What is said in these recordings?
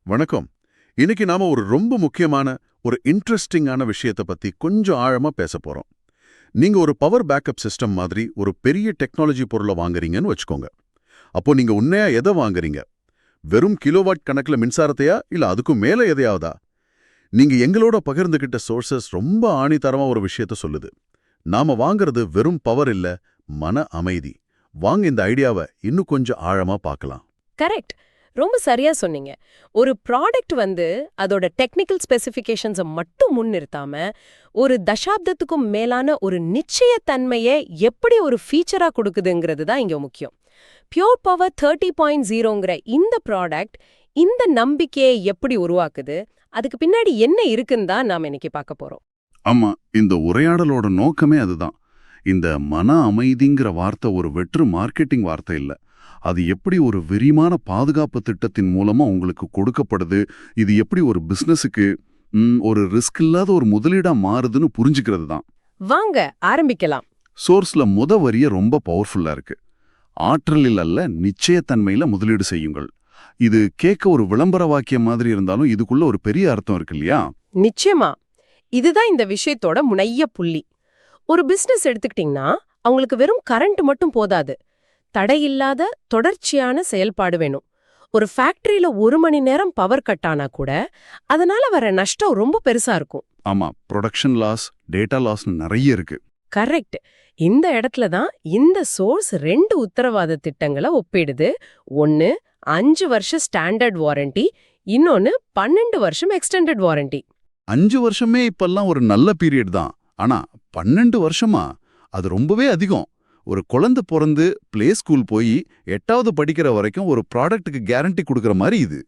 வணக்கம். இன்னைக்கு நாம ஒரு ரொம்ப முக்கியமான, ஒரு இன்ட்ரெஸ்டிங்கான விஷயத்த பத்தி கொஞ்சம் ஆழமா பேசப் போறோம். நீங்க ஒரு பவர் பேக்கப் சிஸ்டம் மாதிரி ஒரு பெரிய டெக்னாலஜி பொருளை வாங்குறீங்கன்னு வச்சுக்கோங்க. அப்போ நீங்க உண்மையா எதை வாங்குறீங்க? வெறும் கிலோவாட் கணக்குல மின்சாரத்தையா, இல்ல அதுக்கும் மேல எதையாவதா? நீங்க எங்களோட பகிர்ந்துகிட்ட சோர்சஸ் ரொம்ப ஆணித்தரமா ஒரு விஷயத்த சொல்லுது. நாம வாங்குறது வெறும் பவர் இல்ல, மன அமைதி. வாங்க இந்த ஐடியாவை இன்னும் கொஞ்சம் ஆழமா பார்க்கலாம். கரெக்ட். ரொம்ப சரியா சொன்னீங்க. ஒரு ப்ராடக்ட் அதோட டெக்னிக்கல் ஸ்பெசிஃபிகேஷன்ஸ மட்டும் முன்னிறுத்தாம, ஒரு தசாப்தத்துக்கும் மேலான ஒரு நிச்சயத்தன்மைய எப்படி ஒரு ஃபீச்சரா கொடுக்குதுங்கிறது தான் இங்க முக்கியம். பியூர் பவர் 30.0ங்கிற இந்த ப்ராடக்ட் இந்த நம்பிக்கையை எப்படி உருவாக்குது, அதுக்கு பின்னாடி என்ன இருக்குன்னு தான் நாம இன்னைக்கு பார்க்க போறோம். ஆமா, இந்த உரையாடலோட நோக்கமே அதுதான். இந்த மன அமைதிங்கிற வார்த்தை ஒரு வெற்று மார்க்கெட்டிங் வார்த்தை இல்ல. அது எப்படி ஒரு விரிவான பாதுகாப்பு திட்டத்தின் மூலமா உங்களுக்கு கொடுக்கப்படுது, இது எப்படி ஒரு பிசினஸுக்கு ஒரு ரிஸ்க் இல்லாத ஒரு முதலீடா மாறுதுன்னு புரிஞ்சுக்கிறது தான். வாங்க ஆரம்பிக்கலாம். சோர்ஸ்ல வரிய ரொம்ப பவர்ஃபுல்லா இருக்கு. ஆற்றலில் அல்ல, நிச்சயத்தன்மையில முதலீடு செய்யுங்கள். இது கேட்க ஒரு விளம்பர வாக்கியம் மாதிரி இருந்தாலும் இதுக்குள்ள ஒரு பெரிய அர்த்தம் இருக்கு இல்லையா? நிச்சயமா. இதுதான் இந்த விஷயத்தோட முனைய புள்ளி. ஒரு பிசினஸ் எடுத்துக்கிட்டீங்கன்னா அவங்களுக்கு வெறும் கரண்ட் மட்டும் போதாது. தடையில்லாத தொடர்ச்சியான செயல்பாடு வேணும். ஒரு ஃபேக்டரியில 1 மணி நேரம் பவர் கட் ஆனா கூட அதனால வர நஷ்டம் ரொம்ப பெருசா இருக்கும். ஆமா, ப்ரொடக்ஷன் லாஸ், டேட்டா லாஸ்னு நிறைய இருக்கு. கரெக்ட். இந்த இடத்துல தான் இந்த சோர்ஸ் 2 உத்தரவாத திட்டங்களை ஒப்பிடுது. ஒன்னு 5 வருஷம் ஸ்டாண்டர்ட் வாரண்டி, இன்னொன்னு 12 வருஷம் எக்ஸ்டெண்டட் வாரண்டி. 5 வருஷமே இப்பெல்லாம் ஒரு நல்ல பீரியட் தான். ஆனா 12 வருஷமா அது ரொம்பவே அதிகம். ஒரு குழந்தை பிறந்து பிளே ஸ்கூல் போய் 8வது படிக்கிற வரைக்கும் ஒரு ப்ராடக்ட்டுக்கு கேரண்டி கொடுக்கற மாதிரி இது.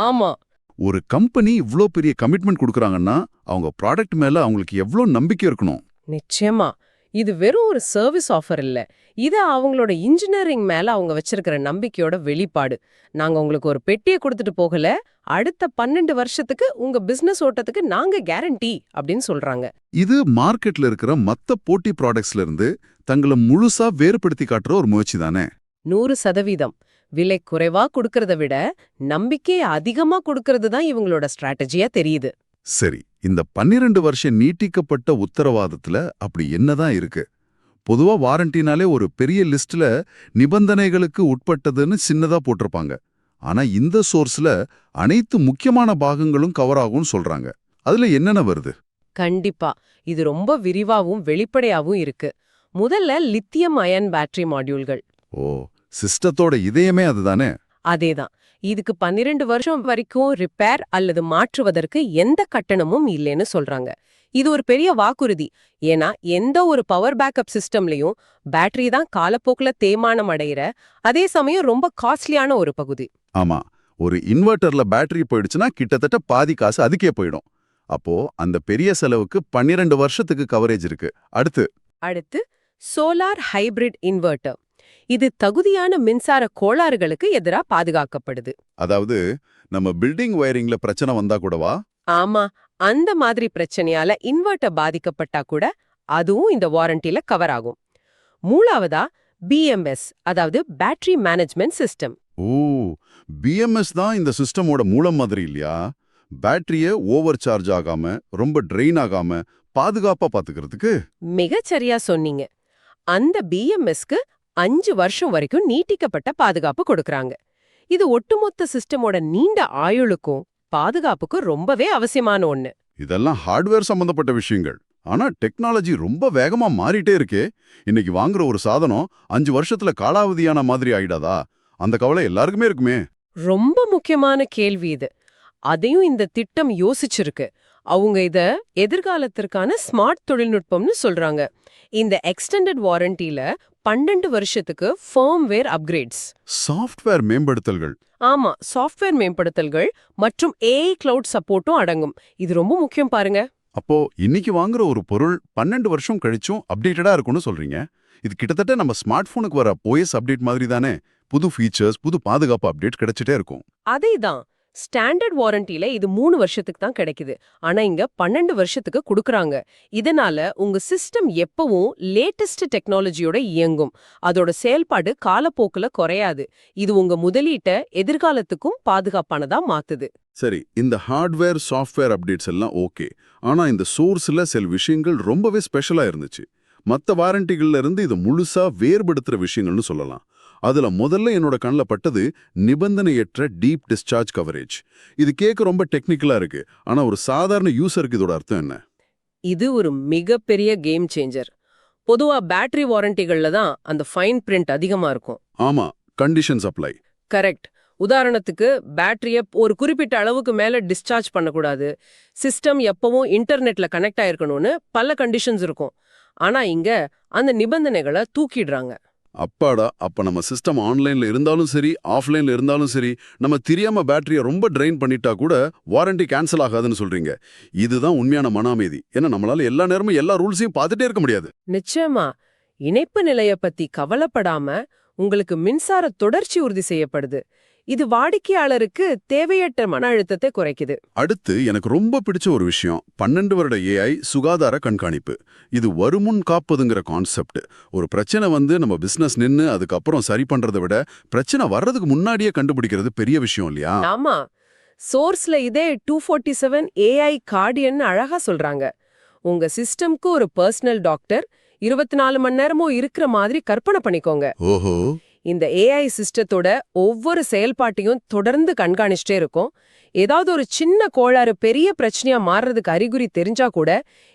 ஆமா. ஒரு கம்பெனி இவ்ளோ பெரிய கமிட்மெண்ட் கொடுக்கறாங்கன்னா அவங்க ப்ராடக்ட் மேல அவங்களுக்கு எவ்ளோ நம்பிக்கை இருக்கணும். நிச்சயமா. இது வெறும் ஒரு சர்வீஸ் ஆஃபர் இல்ல. இது அவங்களோட இன்ஜினியரிங் மேல அவங்க வச்சிருக்கிற நம்பிக்கையோட வெளிப்பாடு. நாங்க உங்களுக்கு ஒரு பெட்டியை கொடுத்துட்டு போகல, அடுத்த 12 வருஷத்துக்கு உங்க பிசினஸ் ஓட்டத்துக்கு நாங்க கேரண்டி அப்படின்னு சொல்றாங்க. இது மார்க்கெட்ல இருக்கிற மத்த போட்டி ப்ராடக்ட்ஸ்ல இருந்து தங்களை முழுசா வேறுபடுத்தி காட்டுற ஒரு முயற்சி தானே. 100% விலை குறைவா கொடுக்கறத விட நம்பிக்கையை அதிகமா கொடுக்கறது தான் இவங்களோட ஸ்ட்ராட்டஜியா தெரியுது. சரி, இந்த 12 வருஷம் நீட்டிக்கப்பட்ட உத்தரவாதத்துல அப்படி என்னதான் இருக்கு? பொதுவா வாரண்டினாலே ஒரு பெரிய லிஸ்ட்ல நிபந்தனைகளுக்கு உட்பட்டதுன்னு சின்னதா போட்டிருப்பாங்க. ஆனா இந்த சோர்ஸ்ல அனைத்து முக்கியமான பாகங்களும் கவர் ஆகும்னு சொல்றாங்க. அதுல என்னென்ன வருது? கண்டிப்பா. இது ரொம்ப விரிவாவும் வெளிப்படையாவும் இருக்கு. முதல்ல லித்தியம் அயன் பேட்டரி மாடியூல்கள். ஓ, சிஸ்டத்தோட இதயமே அதுதானே. அதேதான். இதுக்கு 12 வருஷம் வரைக்கும் ரிப்பேர் அல்லது மாற்றுவதற்கு எந்த கட்டணமும் இல்லைன்னு சொல்றாங்க. இது ஒரு பெரிய வாக்குறுதி. ஏன்னா எந்த ஒரு பவர் பேக்கப் சிஸ்டம்லயும் பேட்டரி தான் காலப்போக்குல தேய்மானம் அடையிற, அதே சமயம் ரொம்ப காஸ்ட்லியான ஒரு பகுதி. ஆமா, ஒரு இன்வெர்ட்டர்ல பேட்டரி போயிடுச்சுன்னா கிட்டத்தட்ட பாதி காசு அதுக்கே போயிடும். அப்போ அந்த பெரிய செலவுக்கு 12 வருஷத்துக்கு கவரேஜ் இருக்கு. அடுத்து சோலார் ஹைபிரிட் இன்வெர்ட்டர். இது தகுதியான மின்சார கோளாறுகளுக்கு எதிரா பாதுகாக்கப்படுது. அதாவது நம்ம பில்டிங் வயரிங்ல பிரச்சனை வந்தா கூடவா? ஆமா, அந்த மாதிரி பிரச்சனையால இன்வெர்ட்டர் பாதிக்கப்பட்டா கூட அதுவும் இந்த வாரண்டில கவர் ஆகும். மூணாவதா பிஎம்எஸ், அதாவது பேட்டரி மேனேஜ்மெண்ட் சிஸ்டம். ஓ, பிஎம்எஸ் தான் இந்த சிஸ்டமோட மூலம் மாதிரி இல்லையா? பேட்டரிய ஓவர் சார்ஜ் ஆகாம, ரொம்ப ட்ரெயின் ஆகாம பாதுகாப்பா பாத்துக்கிறதுக்கு. மிகச்சரியா சொன்னீங்க. அந்த பிஎம்எஸ்க்கு 5 வருஷம் வரைக்கும் நீட்டிக்கப்பட்ட பாதுகாப்பு கொடுக்கறாங்க. இது ஒட்டுமொத்த சிஸ்டமோட நீண்ட ஆயுளுக்கும் பாதுகாப்புக்கும் ரொம்பவே அவசியமான ஒண்ணு. இதெல்லாம் ஹார்ட்வேர் சம்பந்தப்பட்ட விஷயங்கள். ஆனா டெக்னாலஜி ரொம்ப வேகமா மாறிட்டே இருக்கே. இன்னைக்கு வாங்குற ஒரு சாதனம் 5 வருஷத்துல காலாவதியான மாதிரி ஆயிடாதா? அந்த கவலை எல்லாருக்குமே இருக்குமே. ரொம்ப முக்கியமான கேள்வி இது. அதையும் இந்த திட்டம் யோசிச்சிருக்கு. அவங்க இத எதிர்காலத்திற்கான ஸ்மார்ட் தொழில்நுட்பம்னு சொல்றாங்க. இந்த எக்ஸ்டெண்டட் வாரண்டில 12 வருஷத்துக்கு ஃபர்ம்வேர் அப்கிரேட்ஸ், சாஃப்ட்வேர் மேம்படுத்தல்கள். ஆமா, சாஃப்ட்வேர் மேம்படுத்தல்கள் மற்றும் ஏஐ கிளவுட் சப்போர்ட்டும் அடங்கும். இது ரொம்ப முக்கியம் பாருங்க. அப்போ இன்னைக்கு வாங்குற ஒரு பொருள் 12 வருஷம் கழிச்சும் அப்டேட்டடா இருக்கும்னு சொல்றீங்க. இது கிட்டத்தட்ட நம்ம ஸ்மார்ட் போனுக்கு வர ஓஎஸ் அப்டேட் மாதிரி தானே. புது ஃபீச்சர்ஸ், புது பாதுகாப்பு அப்டேட் கிடைச்சிட்டே இருக்கும். அதேதான். ஸ்டாண்டர்ட் வாரண்டில இது 3 வருஷத்துக்கு தான் கிடைக்குது. ஆனா இங்க 12 வருஷத்துக்கு குடுக்குறாங்க. இதனால உங்க சிஸ்டம் எப்பவும் லேட்டஸ்ட் டெக்னாலஜியோட இயங்கும். அதோட செயல்பாடு காலப்போக்குல குறையாது. இது உங்க முதலீட்ட எதிர்காலத்துக்கும் பாதுகாப்பானதா மாத்துது. சரி, இந்த ஹார்ட்வேர் சாஃப்ட்வேர் அப்டேட்ஸ் எல்லாம் ஓகே. ஆனா இந்த சோர்ஸ்ல சில விஷயங்கள் ரொம்பவே ஸ்பெஷலா இருந்துச்சு. மத்த வாரண்டிகள்ல இருந்து இது முழுசா வேறுபடுத்துற விஷயங்கள்னு சொல்லலாம். அதுல முதல்ல என்னோட கண்ணில் பட்டது நிபந்தனையற்ற டீப் டிஸ்சார்ஜ் கவரேஜ். இது கேட்க ரொம்ப டெக்னிக்கலா இருக்கு. ஆனா ஒரு சாதாரண யூசருக்கு இதோட அர்த்தம் என்ன? இது ஒரு மிகப்பெரிய கேம் சேஞ்சர். பொதுவா பேட்டரி வாரண்டிகள்ல தான் அந்த ஃபைன் பிரிண்ட் அதிகமா இருக்கும். ஆமா, கண்டிஷன்ஸ் அப்ளை. கரெக்ட். உதாரணத்துக்கு பேட்டரிய ஒரு குறிப்பிட்ட அளவுக்கு மேல டிஸ்சார்ஜ் பண்ணக்கூடாது, சிஸ்டம் எப்பவும் இன்டர்நெட்ல கனெக்ட் ஆயிருக்கணும்னு பல கண்டிஷன்ஸ் இருக்கும். ஆனா இங்க அந்த நிபந்தனைகளை தூக்கிடுறாங்க. அப்பாடா, அப்ப நம்ம சிஸ்டம் ஆன்லைன்ல இருந்தாலும் சரி, ஆஃப்லைன்ல இருந்தாலும் சரி, நம்ம தெரியாம பேட்டரியை ரொம்ப ட்ரெயின் பண்ணிட்டா கூட வாரண்டி கேன்சல் ஆகாதுன்னு சொல்றீங்க. இதுதான் உண்மையான மன அமைதி. ஏன்னா நம்மளால எல்லா நேரமும் எல்லா ரூல்ஸையும் பார்த்துட்டே இருக்க முடியாது. நிச்சயமா. இணைப்பு நிலைய பத்தி கவலைப்படாம உங்களுக்கு மின்சார தொடர்ச்சி உறுதி செய்யப்படுது. இது வாடிக்கையாளருக்கு தேவையற்ற மன அழுத்தத்தை குறைக்குது. அடுத்து எனக்கு ரொம்ப பிடிச்ச ஒரு விஷயம் 12 வருட ஏஐ சுகாதார கண்காணிப்பு. இது வருமுன் காப்பதுங்கிற கான்செப்ட். ஒரு பிரச்சனை வந்து நம்ம பிசினஸ் நின்னு அதுக்கப்புறம் சரி பண்றதை விட பிரச்சனை வர்றதுக்கு முன்னாடியே கண்டுபிடிக்கிறது பெரிய விஷயம் இல்லையா? ஆமா. சோர்ஸ்ல இதே 247 ஏஐ கார்டியன் அழகா சொல்றாங்க. உங்க சிஸ்டம்க்கு ஒரு பர்சனல் டாக்டர் 24 மணி நேரமும் இருக்கிற மாதிரி கற்பனை பண்ணிக்கோங்க. ஓஹோ. இந்த ஏஐ சிஸ்டத்தோட ஒவ்வொரு செயல்பாட்டையும் தொடர்ந்து கண்காணிச்சிட்டே இருக்கும். ஏதாவது ஒரு சின்ன கோளாறு பெரிய பிரச்சனையா மாறுறதுக்கு அறிகுறி தெரிஞ்சா கூட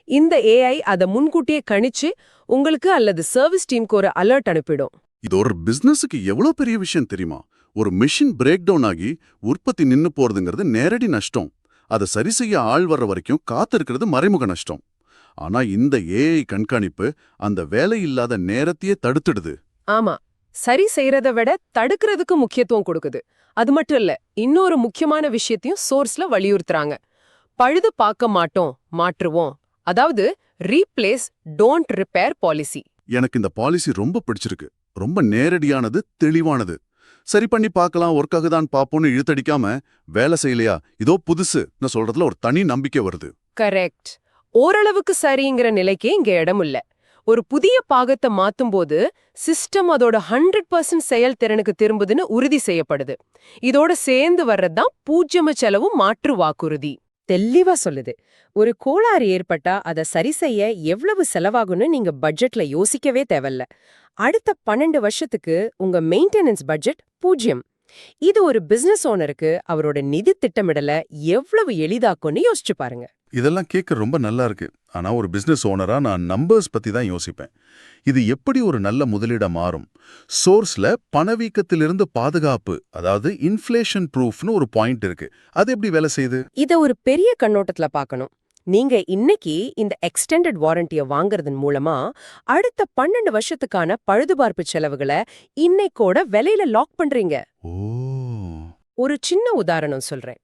இந்த ஏஐ அதை முன்கூட்டியே கணிச்சு உங்களுக்கு அல்லது சர்வீஸ் டீமுக்கு ஒரு அலர்ட் அனுப்பிடும். இது ஒரு பிசினஸுக்கு எவ்வளவு பெரிய விஷயம் தெரியுமா? ஒரு மிஷின் பிரேக் டவுன் ஆகி உற்பத்தி நின்னு போறதுங்கிறது நேரடி நஷ்டம். அதை சரி செய்ய ஆள் வர்ற வரைக்கும் காத்திருக்கிறது மறைமுக நஷ்டம். ஆனா இந்த ஏஐ கண்காணிப்பு அந்த வேலை இல்லாத நேரத்தையே தடுத்துடுது. ஆமா, சரி செய்யறத விட தடுக்கிறதுக்கு முக்கியத்துவம் கொடுக்குது. அது மட்டும் இல்ல, இன்னொரு முக்கியமான விஷயத்தையும் சோர்ஸ்ல வலியுறுத்துறாங்க. பழுது பார்க்க மாட்டோம், மாற்றுவோம். அதாவது ரீப்ளேஸ் டோன்ட் ரிப்பேர் பாலிசி. எனக்கு இந்த பாலிசி ரொம்ப பிடிச்சிருக்கு. ரொம்ப நேரடியானது, தெளிவானது. சரி பண்ணி பார்க்கலாம், ஒர்க்காக தான் பாப்போன்னு இழுத்தடிக்காம வேலை செய்யலையா இதோ புதுசுன்னு சொல்றதுல ஒரு தனி நம்பிக்கை வருது. கரெக்ட். ஓரளவுக்கு சரிங்கிற நிலைக்கே இங்க இடம் இல்ல. ஒரு புதிய பாகத்தை மாத்தும்போது சிஸ்டம் அதோட 100% செயல்திறனுக்கு திரும்புதுன்னு உறுதி செய்யப்படுது. இதோட சேர்ந்து வர்றதுதான் பூஜ்யம செலவு மாற்று வாக்குறுதி. தெளிவா சொல்லுது. ஒரு கோளாறு ஏற்பட்டா அதை சரி செய்ய எவ்வளவு செலவாகும்னு நீங்க பட்ஜெட்ல யோசிக்கவே தேவையில்ல. அடுத்த 12 வருஷத்துக்கு உங்க மெயின்டெனன்ஸ் பட்ஜெட் 0. இது ஒரு பிசினஸ் ஓனருக்கு அவரோட நிதி திட்டமிடல எவ்வளவு எளிதாக்கும்னு யோசிச்சு பாருங்க. இதெல்லாம் கேட்க ரொம்ப நல்லா இருக்கு. ஆனா ஒரு பிசினஸ் ஓனரா நான் நம்பர்ஸ் பத்தி தான் யோசிப்பேன். இது எப்படி ஒரு நல்ல முதலீடா மாறும்? சோர்ஸ்ல பணவீக்கத்திலிருந்து பாதுகாப்பு, அதாவது இன்ஃப்ளேஷன் ப்ரூஃப்னு ஒரு பாயிண்ட் இருக்கு. அது எப்படி வேலை செய்யுது? இத ஒரு பெரிய கண்ணோட்டத்துல பார்க்கணும். நீங்க இன்னைக்கு இந்த எக்ஸ்டெண்டட் வாரண்டிய வாங்குறதன் மூலமா அடுத்த 12 வருஷத்துக்கான பழுதுபார்ப்பு செலவுகளை இன்னைக்கோட விலையில லாக் பண்றீங்க. ஓ. ஒரு சின்ன உதாரணம் சொல்றேன்.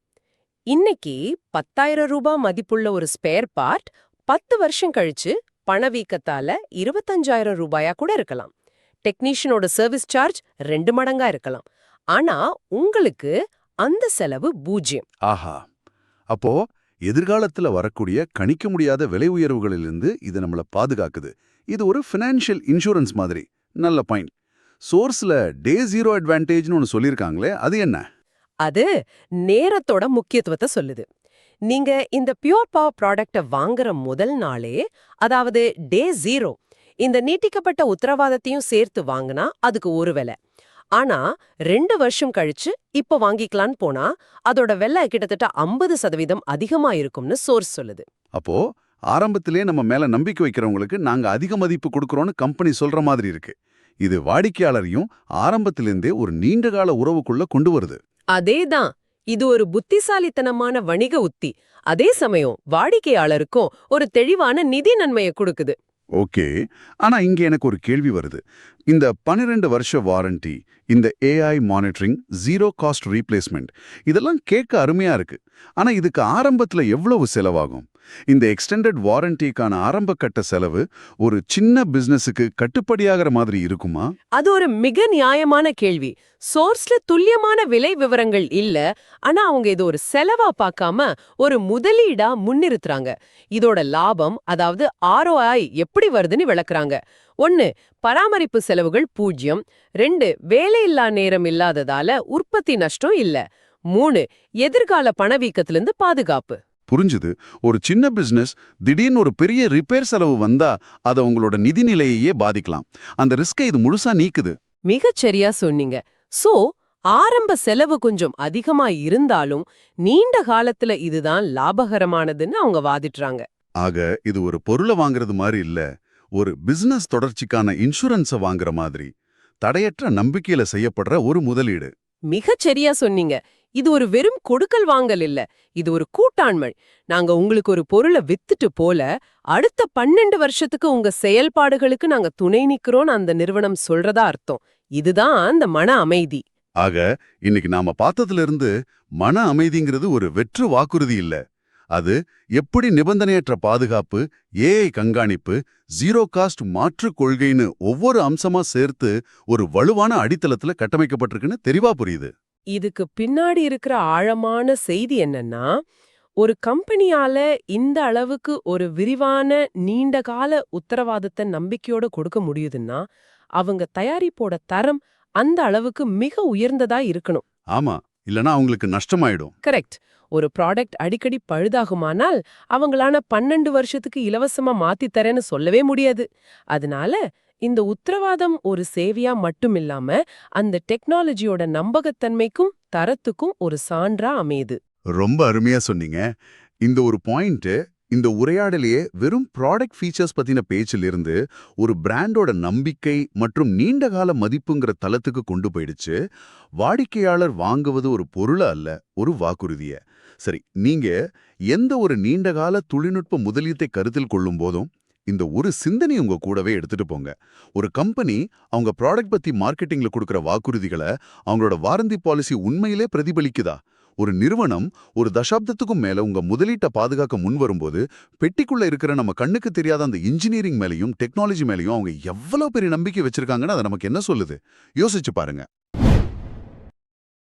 இன்னைக்கு 10,000 ரூபாய் மதிப்புள்ள ஒரு ஸ்பேர் பார்ட் 10 வருஷம் கழிச்சு பணவீக்கத்தால 25,000 ரூபாயா கூட இருக்கலாம். டெக்னீஷியனோட சர்வீஸ் சார்ஜ் 2 மடங்கா இருக்கலாம். ஆனா உங்களுக்கு அந்த செலவு 0. ஆஹா. அப்போ எதிர்காலத்துல வரக்கூடிய கணிக்க முடியாத விலை உயர்வுகளிலிருந்து இது நம்மள பாதுகாக்குது. இது ஒரு ஃபினான்ஷியல் இன்சூரன்ஸ் மாதிரி. நல்ல பாயிண்ட். சோர்ஸ்ல டே ஜீரோ அட்வான்டேஜ்னு ஒன்று சொல்லியிருக்காங்களே, அது என்ன? அது நேரத்தோட முக்கியத்துவத்தை சொல்லுது. நீங்க இந்த பியூர் பவர் ப்ராடக்ட வாங்குற முதல் நாளே, அதாவது டே 0, இந்த நீட்டிக்கப்பட்ட உத்தரவாதத்தையும் சேர்த்து வாங்கினா அதுக்கு ஒரு விலை. ஆனா 2 வருஷம் கழிச்சு இப்ப வாங்கிக்கலான்னு போனா அதோட விலை கிட்டத்தட்ட 50% அதிகமா இருக்கும்னு சோர்ஸ் சொல்லுது. அப்போ ஆரம்பத்திலே நம்ம மேல நம்பிக்கை வைக்கிறவங்களுக்கு நாங்க அதிக மதிப்பு கொடுக்கறோம்னு கம்பெனி சொல்ற மாதிரி இருக்கு. இது வாடிக்கையாளரையும் ஆரம்பத்திலிருந்தே ஒரு நீண்டகால உறவுக்குள்ள கொண்டு வருது. அதேதான். இது ஒரு புத்திசாலித்தனமான வணிக உத்தி. அதே சமயம் வாடிக்கையாளருக்கும் ஒரு தெளிவான நிதி நன்மையை கொடுக்குது. ஓகே. ஆனா இங்க எனக்கு ஒரு கேள்வி வருது. இந்த 12 வருஷ வாரண்டி, இந்த AI monitoring, zero cost replacement, இதெல்லாம் கேட்க அருமையா இருக்கு. ஆனா இதுக்கு ஆரம்பத்துல எவ்வளவு செலவாகும்? இந்த எக்ஸ்டெண்டட் வாரண்டிக்கான ஆரம்ப கட்ட செலவு ஒரு சின்ன பிசினஸுக்கு கட்டுப்படியாகிற மாதிரி இருக்குமா? அது ஒரு மிக நியாயமான கேள்வி. சோர்ஸ்ல துல்லியமான விலை விவரங்கள் இல்ல, ஆனா அவங்க இது ஒரு செலவா பார்க்காம ஒரு முதலீடா முன்னிறுத்துறாங்க. இதோட லாபம், அதாவது ROI எப்படி வருதுன்னு விளக்குறாங்க. 1. பராமரிப்பு செலவுகள் 0. 2. வேலையில்லா நேரம் இல்லாததால உற்பத்தி நஷ்டம் இல்ல. 3. எதிர்கால பணவீக்கத்திலிருந்து பாதுகாப்பு. புரிஞ்சுது. ஒரு சின்ன பிசினஸ் திடீர்னு ஒரு பெரிய ரிப்பேர் செலவு வந்தா அது உங்களோட நிதி நிலையையே பாதிக்கலாம். அந்த ரிஸ்கை இது முழுசா நீக்குது. மிகச் சரியா சொன்னீங்க. சோ, ஆரம்ப செலவு கொஞ்சம் அதிகமா இருந்தாலும் நீண்ட காலத்துல இதுதான் லாபகரமானதுன்னு அவங்க வாதிடுறாங்க. ஆக இது ஒரு பொருளை வாங்குறது மாதிரி இல்ல, ஒரு பிசினஸ் தொடர்ச்சிக்கான இன்சூரன்ஸை வாங்குற மாதிரி தடையற்ற நம்பிக்கையில செய்யப்படுற ஒரு முதலீடு. மிகச் சரியா சொன்னீங்க. இது ஒரு வெறும் கொடுக்கல் வாங்கல் இல்ல, இது ஒரு கூட்டாண்மை. நாங்க உங்களுக்கு ஒரு பொருளை வித்துட்டு போல அடுத்த 12 வருஷத்துக்கு உங்க செயல்பாடுகளுக்கு நாங்க துணை நிக்கிறோம்னு அந்த நிறுவனம் சொல்றதா அர்த்தம். இதுதான் அந்த மன அமைதி. ஆக இன்னைக்கு நாம பார்த்ததுல இருந்து மன அமைதிங்கிறது ஒரு வெற்று வாக்குறுதி இல்ல. அது எப்படி நிபந்தனையற்ற பாதுகாப்பு, AI கண்காணிப்பு, ஜீரோ காஸ்ட் மாற்றுக் கொள்கைன்னு ஒவ்வொரு அம்சமா சேர்த்து ஒரு வலுவான அடித்தளத்துல கட்டமைக்கப்பட்டிருக்குன்னு தெளிவா புரியுது. இதுக்கு பின்னாடி இருக்கிற ஆழமான செய்தி என்னன்னா, ஒரு கம்பெனியால இந்த அளவுக்கு ஒரு விரிவான நீண்டகால உத்தரவாதத்தை நம்பிக்கையோட கொடுக்க முடியுதுன்னா, அவங்க தயாரிப்போட தரம் அந்த அளவுக்கு மிக உயர்ந்ததா இருக்கணும். ஆமா, இல்லனா அவங்களுக்கு நஷ்டமாயிடும். கரெக்ட். ஒரு ப்ராடக்ட் அடிக்கடி பழுதாகுமானால் அவங்களான 12 வருஷத்துக்கு இலவசமா மாத்தி தரேன்னு சொல்லவே முடியாது. அதனால இந்த உத்தரவாதம் ஒரு சேவையா மட்டும் இல்லாம அந்த டெக்னாலஜியோட நம்பகத்தன்மைக்கும் தரத்துக்கும் ஒரு சான்றா அமையுது. ரொம்ப அருமையா சொன்னீங்க. இந்த ஒரு பாயிண்ட் இந்த உரையாடலையே வெறும் ப்ராடக்ட் ஃபீச்சர்ஸ் பத்தின பேச்சில் இருந்து ஒரு பிராண்டோட நம்பிக்கை மற்றும் நீண்டகால மதிப்புங்கிற தளத்துக்கு கொண்டு போயிடுச்சு. வாடிக்கையாளர் வாங்குவது ஒரு பொருள் அல்ல, ஒரு வாக்குறுதிய. சரி, நீங்க எந்த ஒரு நீண்டகால தொழில்நுட்ப முதலீட்டை கருத்தில் கொள்ளும் போதும் இந்த ஒரு சிந்தனை உங்க கூடவே எடுத்துட்டு போங்க. ஒரு கம்பெனி அவங்க ப்ராடக்ட் பத்தி மார்க்கெட்டிங்ல கொடுக்கிற வாக்குறுதிகளை அவங்களோட வாரண்டி பாலிசி உண்மையிலே பிரதிபலிக்குதா? ஒரு நிறுவனம் ஒரு தசாப்தத்துக்கும் மேல உங்க முதலீட்டை பாதுகாக்க முன் வரும்போது பெட்டிக்குள்ள இருக்கிற நம்ம கண்ணுக்கு தெரியாத அந்த இன்ஜினியரிங் மேலையும் டெக்னாலஜி மேலையும் அவங்க எவ்வளவு பெரிய நம்பிக்கை வச்சிருக்காங்கன்னு அதை நமக்கு என்ன சொல்லுது? யோசிச்சு பாருங்க.